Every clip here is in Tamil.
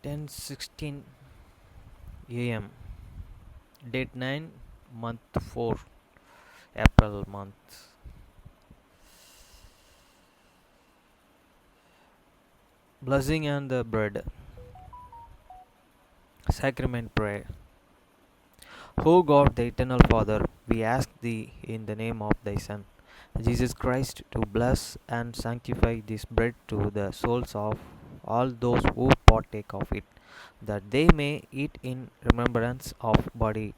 10:16 a.m. Date 9, month 4, April month. Blessing and the bread. Sacrament prayer. O God, the eternal Father, we ask thee in the name of thy Son, Jesus Christ, to bless and sanctify this bread to the souls of all those who partake of it, that they may eat in remembrance of body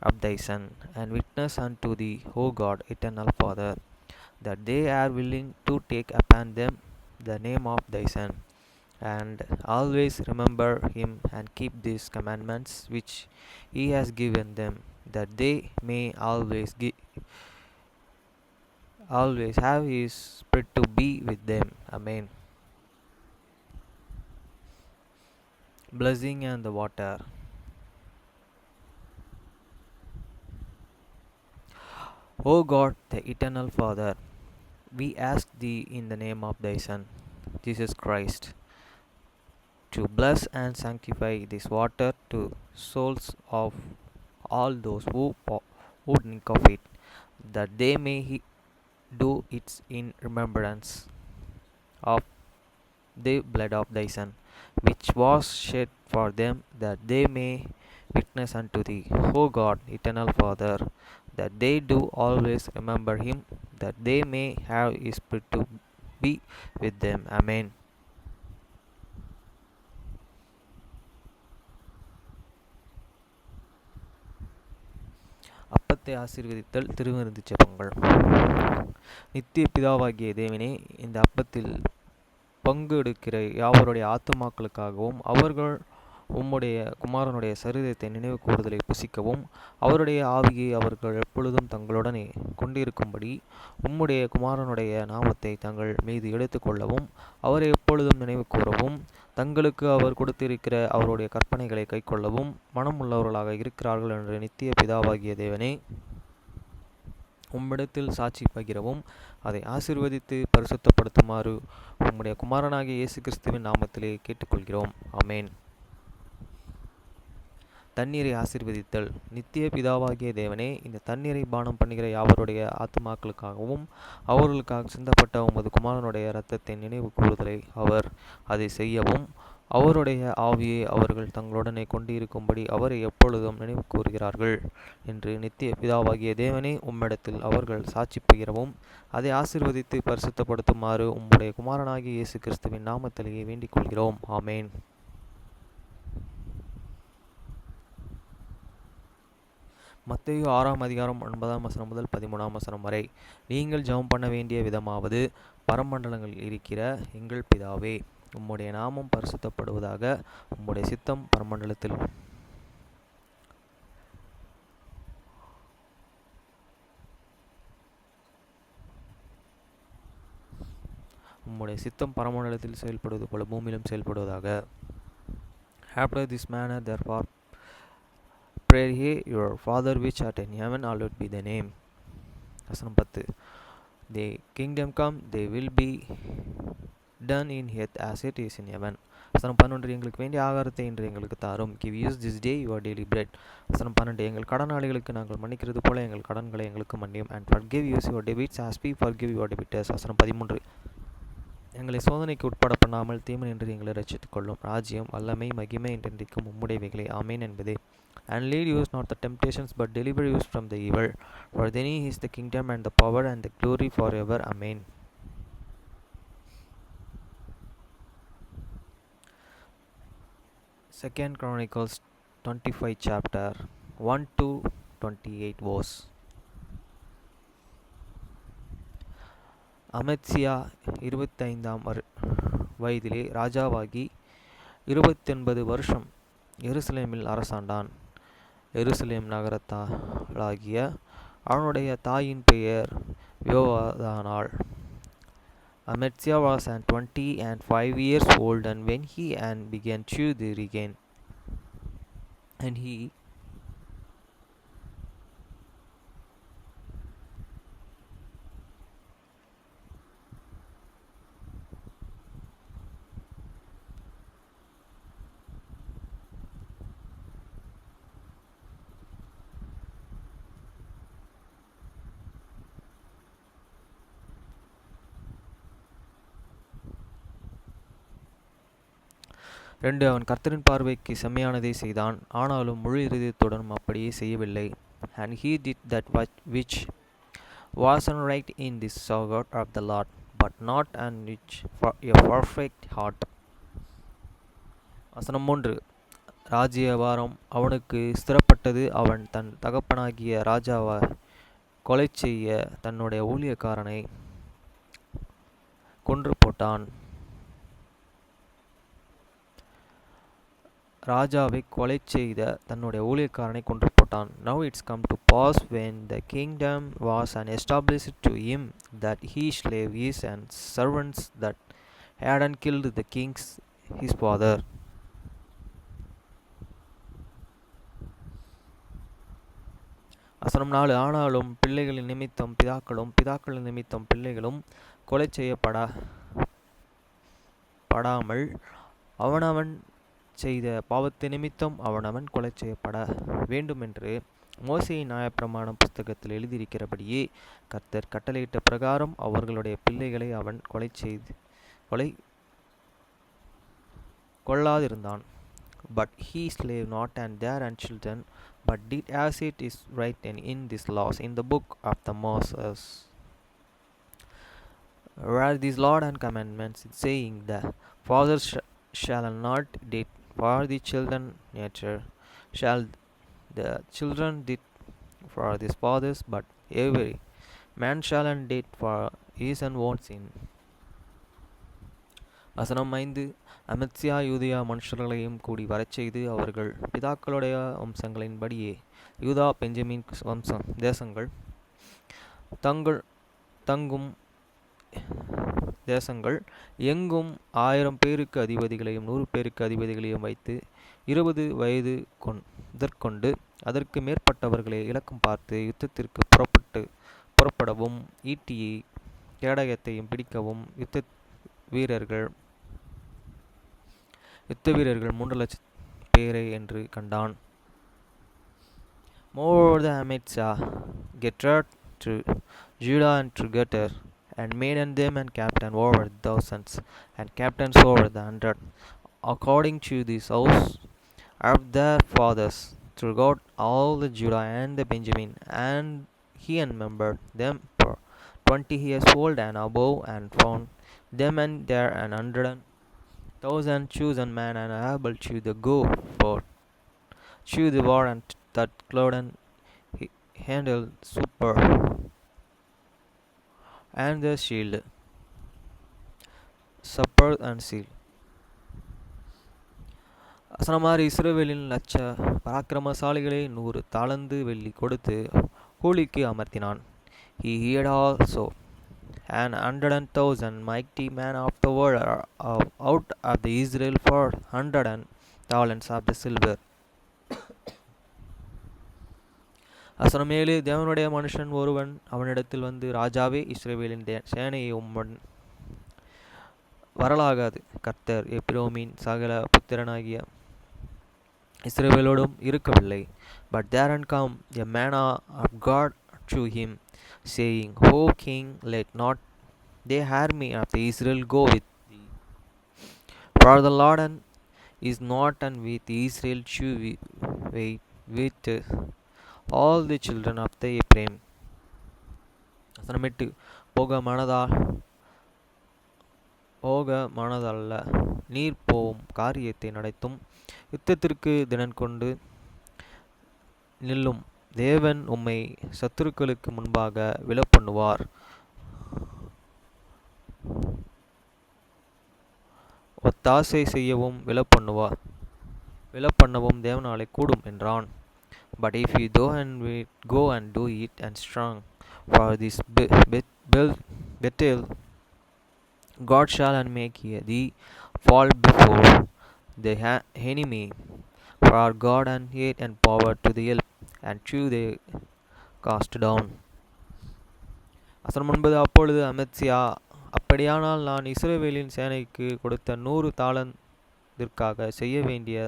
of thy Son, and witness unto thee, O God, eternal Father, that they are willing to take upon them the name of thy Son, and always remember him and keep these commandments which he has given them, that they may always have his spirit to be with them. Amen. Blessing and the water. O God, the eternal Father, we ask thee in the name of thy Son, Jesus Christ, to bless and sanctify this water to souls of all those who drink of it, that they may do it in remembrance of the blood of thy Son, which was shed for them, that they may witness unto thee, O God, eternal Father, that they do always remember him, that they may have his spirit to be with them. Amen. அப்பத்தை ஆசீர்வதித்தல் திருவிருந்து ஜெபங்கள். நித்திய பிதாவாகிய தேவனே, இந்த அப்பத்தில் பங்கு எடுக்கிற யாவருடைய ஆத்துமாக்களுக்காகவும் அவர்கள் உம்முடைய குமாரனுடைய சரீரத்தை நினைவு கூறுதலை புசிக்கவும் அவருடைய ஆவியை அவர்கள் எப்பொழுதும் தங்களுடனே கொண்டிருக்கும்படி உம்முடைய குமாரனுடைய நாமத்தை தங்கள் மீது எடுத்துக்கொள்ளவும் அவரை எப்பொழுதும் நினைவு கூறவும் தங்களுக்கு அவர் கொடுத்திருக்கிற அவருடைய கற்பனைகளை கைக்கொள்ளவும் மனமுள்ளவர்களாக இருக்கிறார்கள் என்று நித்திய பிதாவாகிய தேவனே உம்மிடத்தில் சாட்சி பகிரவும் அதை ஆசீர்வதித்து பரிசுத்தப்படுத்துமாறு உம்முடைய குமாரனாகிய இயேசு கிறிஸ்துவின் நாமத்திலே கேட்டுக்கொள்கிறோம். ஆமேன். தண்ணீரை ஆசீர்வதித்தல். நித்திய பிதாவாகிய தேவனே, இந்த தண்ணீரை பானம் பண்ணுகிற யாவருடைய ஆத்துமாக்களுக்காகவும் அவர்களுக்காக சிந்தப்பட்ட உமது குமாரனுடைய இரத்தத்தை நினைவு கூறுதலை அவர் அதை செய்யவும் அவருடைய ஆவியை அவர்கள் தங்களுடனே கொண்டிருக்கும்படி அவரை எப்பொழுதும் நினைவு கூறுகிறார்கள் என்று நித்திய பிதாவாகிய தேவனே உம்மிடத்தில் அவர்கள் சாட்சி பகிரவும் அதை ஆசீர்வதித்து பரிசுத்தப்படுத்துமாறு உம்முடைய குமாரனாகிய இயேசு கிறிஸ்துவின் நாமத்திலேயே வேண்டிக் கொள்கிறோம். ஆமேன். மத்தேயு 6 அதிகாரம் 9 முதல் 13 வரை. நீங்கள் ஜெபம் பண்ண வேண்டிய விதமாவது, பரமண்டலங்களில் இருக்கிற எங்கள் பிதாவே, உம்முடைய நாமம் பரிசுத்தப்படுவதாக, உம்முடைய சித்தம் பரமண்டலத்தில் செயல்படுவது போல பூமியிலும் செயல்படுவதாக. After this manner therefore pray ye your Father which art in heaven, hallowed be thy name. வசனம் 10. The kingdom come, they will be done in earth as it is in heaven. வசனம் 11. எங்களுக்கு வேண்டிய ஆகாரத்தை இன்று எங்களுக்கு தாரும். Give us this day your daily bread. வசனம் 12. எங்கள் கடனாளிகளுக்கு நாங்கள் மன்னிக்கிறது போல எங்கள் கடன்களை எங்களுக்கு மன்னியும். And forgive us your debts as we forgive your debtors. வசனம் 13. எங்களை சோதனைக்கு உட்பட பண்ணாமல் தீமை என்று எங்களை ரட்சித்துக் கொள்ளும். ராஜ்யம், வல்லமை, மகிமை என்றென்றைக்கும் உம்முடையவைகளே. ஆமேன் என்பதே. And lead us not the temptations, but deliver us from the evil. For thine is the kingdom and the power and the glory forever. Amen. Second Chronicles 25 chapter 1 to 28 verse. அமத்சியா 25 வயதிலே ராஜாவாகி 29 வருஷம் எருசலேமில் அரசாண்டான். எருசலேம் நகரத்தாளாகிய அவனுடைய தாயின் பெயர் யோவாதானாள். Amaziah was 25 years old and when he began to reign, and he 2 அவன் கர்த்தரின் பார்வைக்கு செம்மையானதை செய்தான், ஆனாலும் முழு இருதயத்துடனும் அப்படியே செய்யவில்லை. And he did that which wasn't right in the sight of the Lord, but not an which for a perfect heart. வசனம் 3. ராஜ்யபாரம் அவனுக்கு ஸ்திரப்பட்டது. அவன் தன் தகப்பனாகிய ராஜாவை கொலை செய்ய தன்னுடைய ஊழியக்காரனை கொன்று போட்டான். ராஜாவை கொலை செய்த தன்னுடைய ஊழியக்காரனை கொன்று போட்டான். Now it's come to pass when the kingdom was established to him that he slew his and servants that hadn't killed the kings his father. வசனம் 4. ஆனாலும் பிள்ளைகளின் நிமித்தம் பிதாக்களும் பிதாக்களின் நிமித்தம் பிள்ளைகளும் கொலை செய்யப்படாமல் அவனவன் செய்த பாவத்து நிமித்தம் அவனவன் கொலை செய்யப்பட வேண்டுமென்று மோசேயின் நியாயப்பிரமாண புஸ்தகத்தில் எழுதியிருக்கிறபடியே கர்த்தர் கட்டளையிட்ட பிரகாரம் அவர்களுடைய பிள்ளைகளை அவன் கொல்லாதிருந்தான். But he slew not and their children, but did as it is written in these laws in the book of the Moses, where these law and commandments, saying, the fathers shall not did for the children, neither shall the children did for his fathers, but every man shall did for his own sin. வசனம் 5. அமத்சியா யூதா மனுஷர்களையும் கூடி வரச்செய்து அவர்கள் பிதாக்களுடைய வம்சங்களின்படியே யூதா பெஞ்சமின் தேசங்கள் தங்கும் தேசங்கள் எங்கும் 1000 பேருக்கு அதிபதிகளையும் 100 பேருக்கு அதிபதிகளையும் வைத்து 20 வயது கொண்டு அதற்கு மேற்பட்டவர்களை இலக்கம் பார்த்து யுத்தத்திற்கு புறப்படவும் ஈட்டியை கேடயத்தையும் பிடிக்கவும் யுத்த வீரர்கள் 3,00,000 பேரை என்று கண்டான். Moreover the Ametsah gathered to Judah and together, and made them and captain over thousands, and captains over the 100, according to the house of their fathers, throughout all the Judah and the Benjamin, and he numbered them for 20 years old and above, and found them and there 100,000 chosen men and able to go forth to the war, and that clothing handle super and the shield, supper and seal. அசனமாரி இஸ்ரவேலின் லட்ச பராக்கிரமசாலிகளை 100 தாலந்து வெள்ளி கொடுத்து கூலிக்கு அமர்த்தினான். He had also an 100,000 mighty men of the world out of the Israel for 100 talents of the silver. வசனம் 7. தேவனுடைய மனுஷன் ஒருவன் அவனிடத்தில் வந்து, ராஜாவே, இஸ்ரவேலின் சேனையை உம்மன் வரலாகாது. கர்த்தர் எப்பிரோமின் சகல புத்திரனாகிய இஸ்ரவேலோடும் இருக்கவில்லை. But there come a man of God to him, saying, O king, let not the army of the Israel go with thee, for the Lord is not with Israel to wait with all the children of the Ephraim. வசனம் 8. போக மனதல்ல, நீர் போவும் காரியத்தை நடத்தும், யுத்தத்திற்கு தினன் கொண்டு நில்லும். தேவன் உம்மை சத்துருக்களுக்கு முன்பாக விழப்பண்ணுவார். ஒத்தாசை செய்யவும் விழப்பண்ணவும் தேவனாலே கூடும் என்றான். But if you go and do it and strong for this battle, God shall make thee fall before the enemy, for God and hate and power to the help, and to the cast down. வசனம் 9. அப்பொழுது அமத்சியா, அப்படியானால் நான் இஸ்ரவேலின் சேனைக்கு கொடுத்த 100 தாலந்திற்காக செய்ய வேண்டிய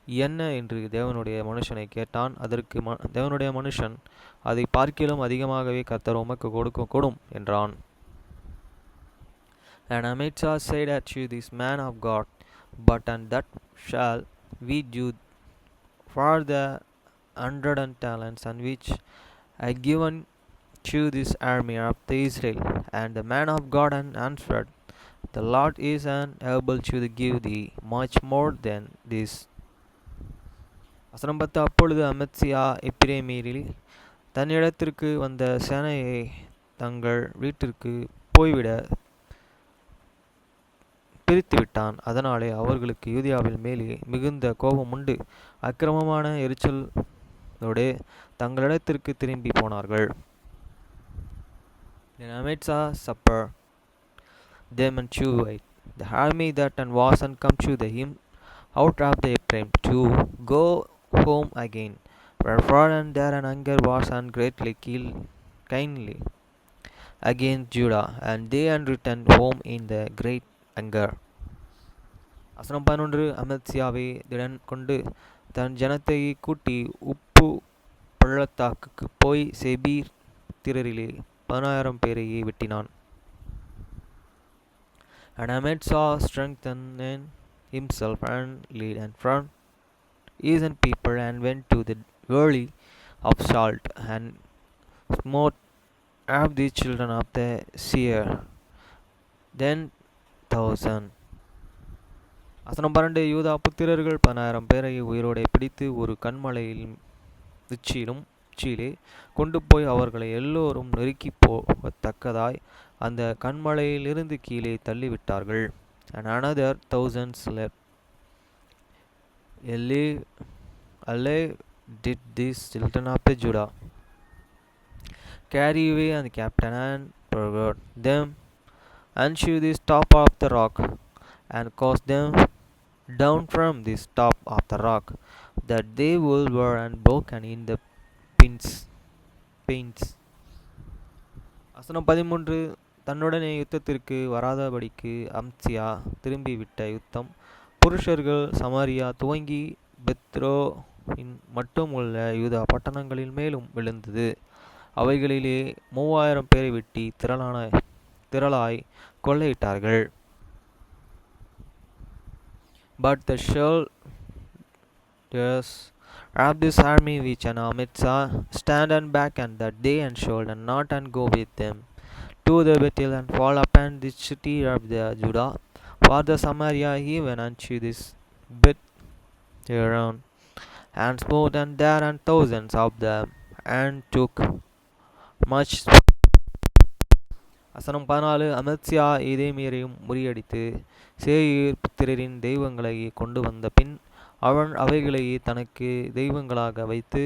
என்ன என்று தேவனுடைய மனுஷனை கேட்டான். அதற்கு தேவனுடைய மனுஷன், அதை பார்க்கிலும் அதிகமாகவே கர்த்தர் உமக்கு கொடுக்கும் என்றான். And Ametsah said unto this man of God, but and that shall we do for the 100 talents and which I given to this army of the Israel. And the man of God answered, the Lord is unable to give thee much more than this. வசனம் 10. அப்பொழுது அமத்சியா எப்பிரேமீரில் தன்னிடத்திற்கு வந்த சேனையை தங்கள் வீட்டிற்கு போய்விட பிரித்துவிட்டான். அதனாலே அவர்களுக்கு யூதியாவில் மேலே மிகுந்த கோபம் உண்டு. அக்கிரமமான எரிச்சலோடு தங்களிடத்திற்கு திரும்பி போனார்கள். Then Amitsa supper them and chew it. The army that and was and come to the him out of the Ephraim to go home again. Wherefore and there an anger was and greatly kindly against Judah, and they and returned home in the great anger. வசனம் 11. அமத்சியாவை திடன் கொண்டு தன் ஜனத்தை கூட்டி உப்பு பள்ளத்தாக்குக்கு போய் செபீர் திரரிலே 10,000 பேரையே வெட்டினான். And Amitsa strengthened himself and led and front his people and went to the valley of Salt and smote of the children of the Seir, then 1,000. வசனம் 12. யூதா புத்திரர்கள் 10,000 பேரை உயிரோடே பிடித்து ஒரு கண்மலையில் உச்சியிலே கொண்டு போய் அவர்களை எல்லோரும் நெருக்கி போகத்தக்கதாய் அந்த கண்மலையிலிருந்து கீழே தள்ளிவிட்டார்கள். And another 1,000 slept. Alive did these children of the Judah carry away and the captain and purged them unto the top of the rock and cast them down from the top of the rock, that they were and broken in the pains. வசனம் 13. தன்னுடனே யுத்தத்திற்கு வராதபடிக்கு அம்த்சியா திரும்பிவிட்ட யுத்தம் புருஷர்கள் சமாரியா துவங்கி பெத்ரோயின் மட்டும் உள்ள யூதா பட்டணங்களில் மேலும் விழுந்தது. அவைகளிலே 3,000 பேரை வெட்டி திரளாய் கொள்ளையிட்டார்கள். But the shoulders of this army which an Amitsa stand and back and that they and should and not and go with them to the battle and fall upon the city of the Judah, for the Samaria even unto this bit around, and smote and there and thousands of them, and took much. வசனம் 14. அமத்சியா ஏதேமியரையும் முறியடித்து சேயீர் புத்திரரின் தெய்வங்களை கொண்டு வந்த பின் அவன் அவைகளையே தனக்கு தெய்வங்களாக வைத்து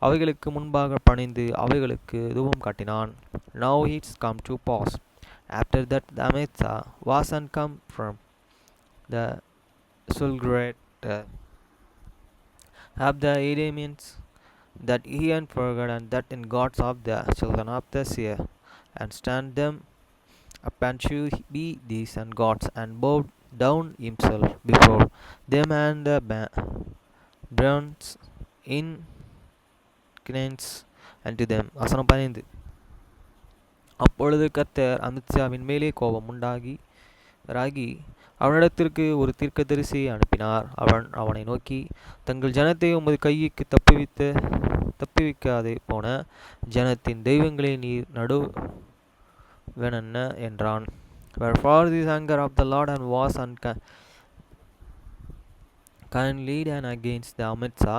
அவைகளுக்கு முன்பாக பணிந்து அவைகளுக்கு தூபம் காட்டினான். Now it's come to pass after that the Amitsa was and come from the Sulgrate of the Edomians, that he and forgot and that in gods of the children of the Seir, and stand them up and to be these and gods, and bowed down himself before them and the bronze inclines unto them. வசனம் 15. அப்பொழுது கர்த்தர் அமித்சாவின் மேலே கோபம் உண்டாகி அவனிடத்திற்கு ஒரு தீர்க்கதரிசியை அனுப்பினார். அவன் அவனை நோக்கி, தங்கள் ஜனத்தை உமது கைக்கு தப்புவிக்காதே போன ஜனத்தின் தெய்வங்களை நீர் நடுவென்ன என்றான். Wherefore this anger of the Lord and was kindly and against the Amitsa,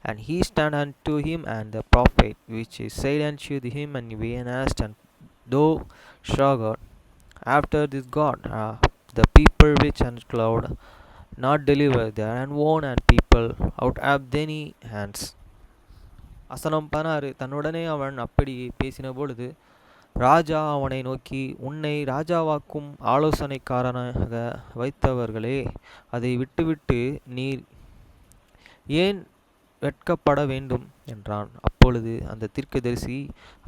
and he stand unto him and the prophet which is said unto him, and we asked and thou shall after this God the people which and cloud not deliver their and own and people out of any hands. வசனம் 16. தன்னுடனே அவன் அப்படியே பேசின பொழுது ராஜா அவனை நோக்கி, உன்னை ராஜாவாக்கும் ஆலோசனைக்காரனாக வைத்தவர்களே, அதை விட்டுவிட்டு நீர் ஏன் வெட்கப்பட வேண்டும் என்றான். அப்பொழுது அந்த தீர்க்கதரிசி,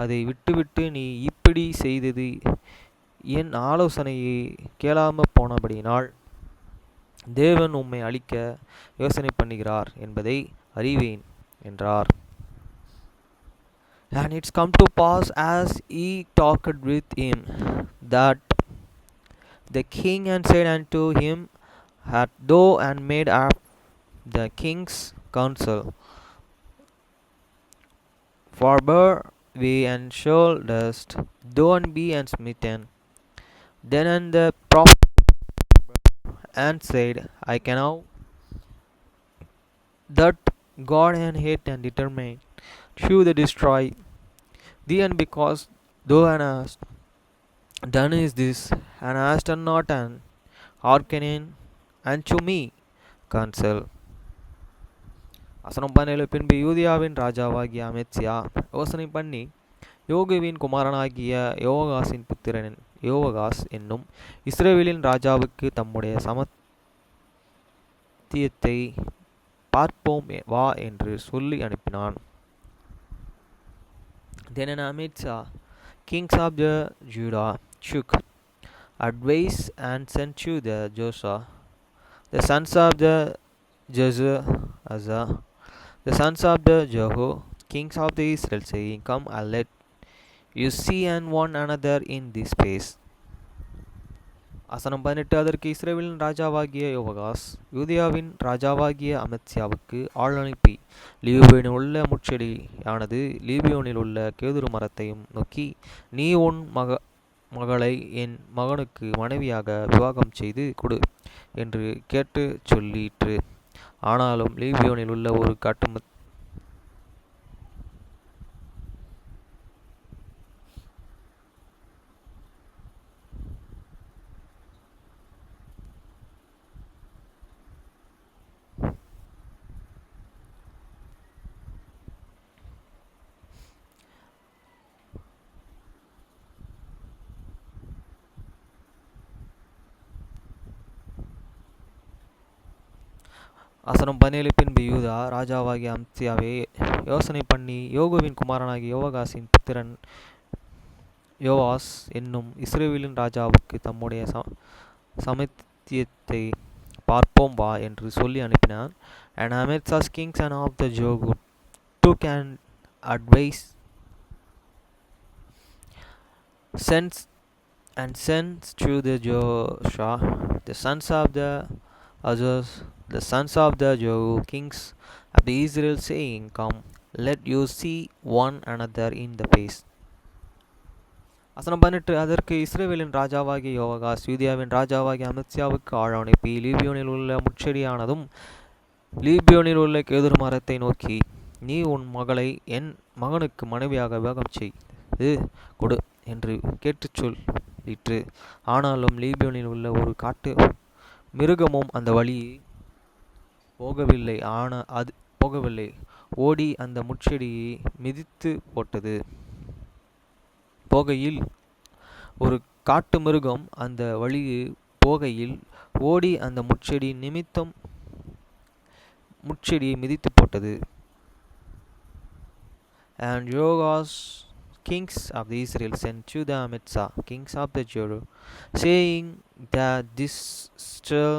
அதை விட்டுவிட்டு நீ இப்படி செய்தது என் ஆலோசனையை கேளாம போனபடியினால் தேவன் உம்மை அழிக்க யோசனை பண்ணுகிறார் என்பதை அறிவேன் என்றார். And it's come to pass as he talked with him, that the king and said unto him, had thou and made up the king's counsel. Forbear we and shouldest thou and be and smitten. Then and the prophet and said, I can now that God and hate and determine shew the destroy thee, and because thou hast done is this, and hast not an hearkening unto me counsel. வசனம் 17. பின்பு யூதியாவின் ராஜாவாகிய அமெத்சியா யோசனை பண்ணி யோகுவின் குமாரனாகிய யோவாகாசின் புத்திரன் யோவாகாஸ் என்னும் இஸ்ரவேலின் ராஜாவுக்கு தம்முடைய சமத்தியத்தை பார்ப்போம் வா என்று சொல்லி அனுப்பினான். Then an Ametsah, kings of the Judah, took advice and sent to the Joshua, the sons of the Jezazah, the sons of the Jehu, kings of the Israel, saying, Come and let you see and one another in this place. வசனம் 18. அதற்கு இஸ்ரவேலின் ராஜாவாகிய யோவாகாஸ் யூதியாவின் ராஜாவாகிய அமெத்சியாவுக்கு ஆள் அனுப்பி லீபியோனில் உள்ள முட்செடியானது லீபியோனில் உள்ள கேதுரு மரத்தையும் நோக்கி, நீ உன் மகளை என் மகனுக்கு மனைவியாக விவாகம் செய்து கொடு என்று கேட்டு சொல்லிற்று. ஆனாலும் லீபியோனில் உள்ள ஒரு காட்டு வசனம் 17. பின்பு யூதா ராஜாவாகிய அம்சியாவே யோசனை பண்ணி யோகுவின் குமாரனாகிய யோவாகாசின் புத்திரன் யோவாஸ் என்னும் இஸ்ரவேலின் ராஜாவுக்கு தம்முடைய சமத்தியத்தை பார்ப்போம் வா என்று சொல்லி அனுப்பினான். And Ametsah's kings and of the Jogu took an advice sent to the Joshua, the sons of the Azaz, the sons of the Jehu, kings of the Israel, saying, Come, let you see one another in the face. வசனம் 18. அதற்கு இஸ்ரவேலின் ராஜாவாகிய யோவாகாஸ் யூதியாவின் ராஜாவாகிய அமெத்சியாவுக்கு ஆள் அனுப்பி லீபியோனில் உள்ள முட்செடியானதும் லீபியோனில் உள்ள கேதுரு மரத்தை நோக்கி, நீ உன் மகளை என் மகனுக்கு மனைவியாக விவாகம் செய்து கொடு என்று கேட்டுச் சொல்லிற்று. ஆனாலும் லீபியோனில் உள்ள ஒரு காட்டு மிருகமும் அந்த வழியை போகவில்லை, ஓடி அந்த முட்செடியை மிதித்து போட்டது. போகையில் ஒரு காட்டு மிருகம் அந்த வழியை போகையில் ஓடி அந்த முட்செடியை மிதித்து போட்டது. And Yovash, kings of the Israel, sent to the Ametsah, kings of the Judah, saying that this still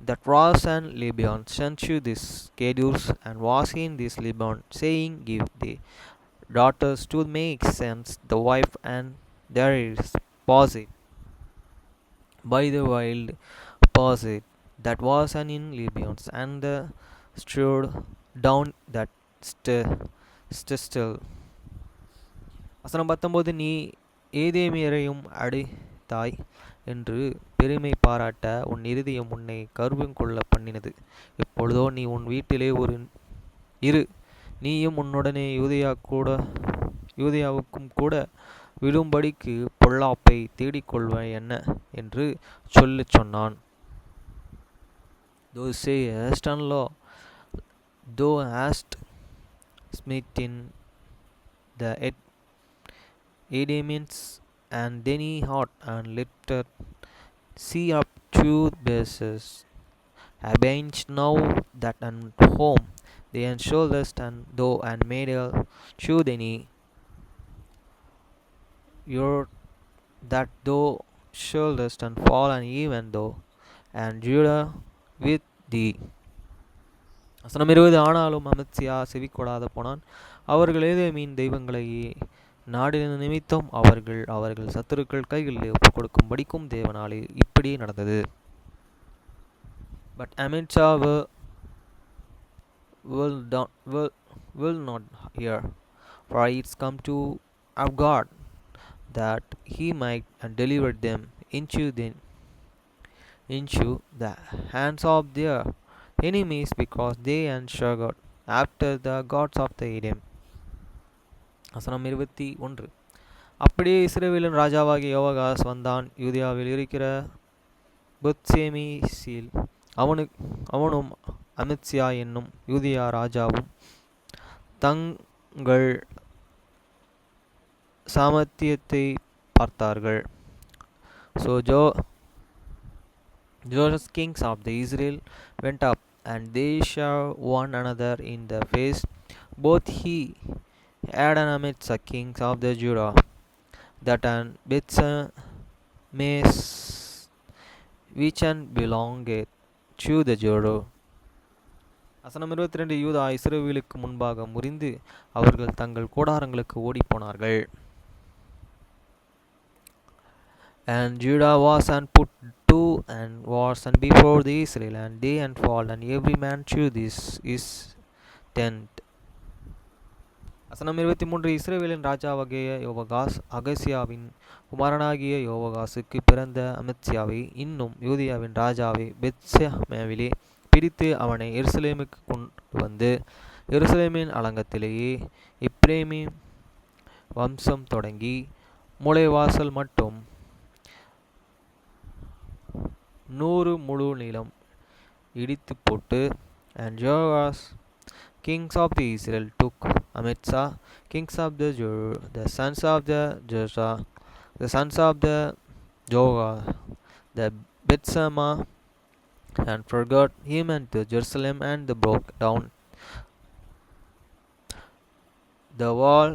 that was an Lebanon sent to this Kedus and was in this Lebanon, saying, Give the daughters to make sense the wife, and there is posset by the wild posset that was an in Lebanon, and the strewed down that still. வசனம் 19. நீ ஏதேமியரையும் அடித்தாய் என்று பெருமை பாராட்ட உன் இருதயம் உன்னை கர்வங்கொள்ள பண்ணினது. இப்பொழுதோ நீ உன் வீட்டிலே இரு, நீயும் உன்னுடனே யூதேயாவுக்கும் கூட விழும்படிக்கு பொல்லாப்பை தேடிக்கொள்வாய் என்ன என்று சொல்லச் சொன்னான். Thou sayest, Lo, thou hast smitten the Edomites, and then he hot and lifted sea up to bases. Avenged now that and home they and shoulders and thou and made a shoe theni your that thou shoulders and fall and even though and Judah with thee. வசனம் 20. ஆனாலும் அமெத்சியா செவி கொடாத போனான். அவர்கள் ஏதேமின் தெய்வங்களை நாடின நிமித்தம் அவர்கள் சத்துருக்கள் கைகளில் ஒப்புக் கொடுக்கும் படிக்கும் தேவனாலே இப்படி நடந்தது. But Amidshah will not hear, for it's come to of God, that he might deliver them into the hands of their enemies, because they answered after the gods of the Edom. வசனம் 21. அப்படியே இஸ்ரவேலின் ராஜாவாகிய யோவாகாஸ் வந்தான். யூதேயாவில் இருக்கிற பெத்சேமேசில் அவனும் அமத்சியா என்னும் யூதேயா ராஜாவும் தங்கள் சாமர்த்தியத்தை பார்த்தார்கள். So Joash kings of the Israel went up, and they saw one another in the face, both he and Amasa kings of the Judah, that and Bethshemesh which belonged to the Judah. வசனம் 22. யூதா இஸ்ரவேலுக்கு முன்பாக முறிந்து அவர்கள் தங்கள் கூடாரங்களுக்கு ஓடிப்போனார்கள். And Judah was and put to and was and before the Israel, and they and fall, and every man to this is tent. வசனம் 23. இஸ்ரவேலின் ராஜாவாகிய யோவாகாஸ் அகசியாவின் குமாரனாகிய யோவாகாசுக்கு பிறந்த அமத்சியாவை இன்னும் யூதேயாவின் ராஜாவை பெத்ஷெமேசிலே பிடித்து அவனை எருசலேமுக்கு கொண்டு வந்து எருசலேமின் அலங்கத்திலேயே எப்பிரேமின் வம்சம் தொடங்கி மூலைவாசல் மட்டும் 100 முழு நிலம் இடித்து போட்டு. And Joash kings of the Israel took Amasa kings of the Judah, the sons of the Joshua, the sons of the Joah, the Bethshema, and forgot him into Jerusalem, and they broke down the wall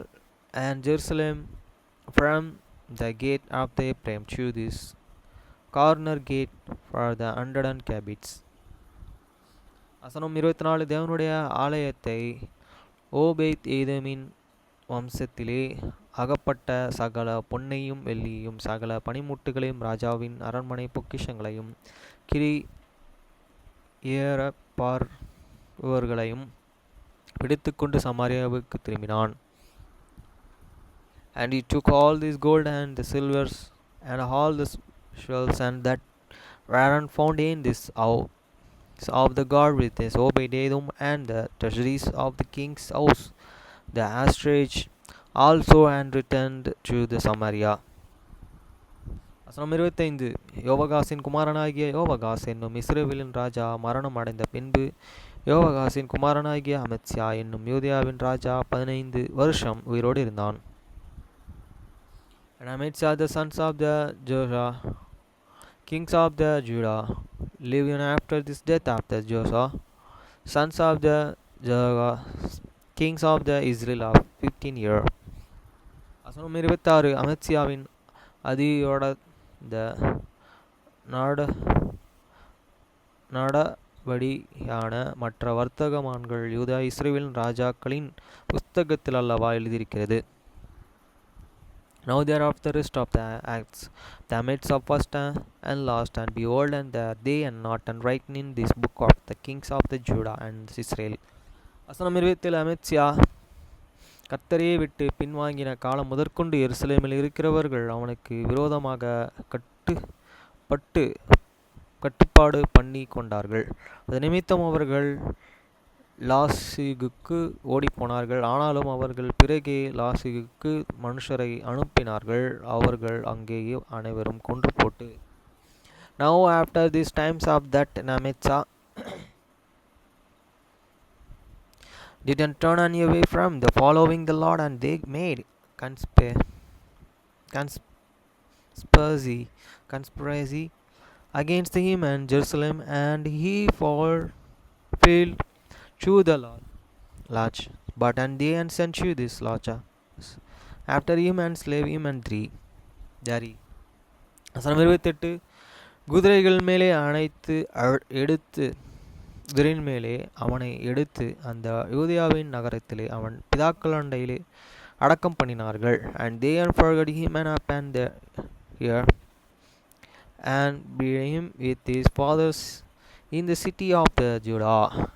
and Jerusalem from the gate of the Ephraim to this corner gate for the 100 cubits. வசனம் 24. தேவனுடைய ஆலயத்தை ஓபேத் ஏதோமின் வம்சத்திலே அகப்பட்ட சகல பொன்னையும் வெள்ளியையும் சகல பனிமுட்டுகளையும் ராஜாவின் அரண்மனை பொக்கிஷங்களையும் கிரியேறப்பார்வர்களையும் பிடித்துக்கொண்டு சமாரியாவுக்கு திரும்பினான். And he took all this gold and the silvers and all the shells and that were found in this house of the God with his Obed-Edom, and the treasuries of the king's house, the Astrage also, and returned to the Samaria. வசனம் 25. யோவாகாசின் குமாரனாகிய யோவாகாஸ் என்னும் இஸ்ரவேலின் ராஜா மரணம் அடைந்த பின்பு யோவாகாசின் குமாரனாகிய அமத்சியா என்னும் யூதேயாவின் ராஜா 15 வருஷம் உயிரோடு இருந்தான். And Amasa the sons of the Joshua kings of the Judah lived after this death after Joshua sons of the Joah kings of the Israel of 15 years. வசனம் 26. அமத்சியாவின் அதியோட நடபடியான மற்ற வர்த்தகமான்கள் யூதா இஸ்ரவேலின் ராஜாக்களின் புஸ்தகத்தில் அல்லவா எழுதியிருக்கிறது. Now there are the rest of the acts, the midst of first and last, and behold, and there they and not and written in this book of the kings of the Judah and Israel. வசனம் 27. அமத்சியா கர்த்தரையை விட்டு பின்வாங்கின காலம் முதற்கொண்டு எருசலேமில் இருக்கிறவர்கள் அவனுக்கு விரோதமாக கட்டுப்பாடு பண்ணி கொண்டார்கள். அது நிமித்தம் அவர்கள் லாசிகுக்கு ஓடிப்போனார்கள். ஆனாலும் அவர்கள் பிறகே லாசிகுக்கு மனுஷரை அனுப்பினார்கள். அவர்கள் அங்கேயே அனைவரும் கொன்று போட்டு. Now after these times of that Amasa didn't turn away from the following the Lord, and they made conspiracy against him and Jerusalem, and he failed to the lodge. But and they and sent you this lodge after him and slave him and three. வசனம் 28. குதிரைகள் மேலே குதிரையின் மேலே அவனை எடுத்து அந்த யூதேயாவின் நகரத்திலே அவன் பிதாக்கள் அண்டையிலே அடக்கம் பண்ணினார்கள். And they forgot him and upon here and buried him with his fathers In the city of the Judah,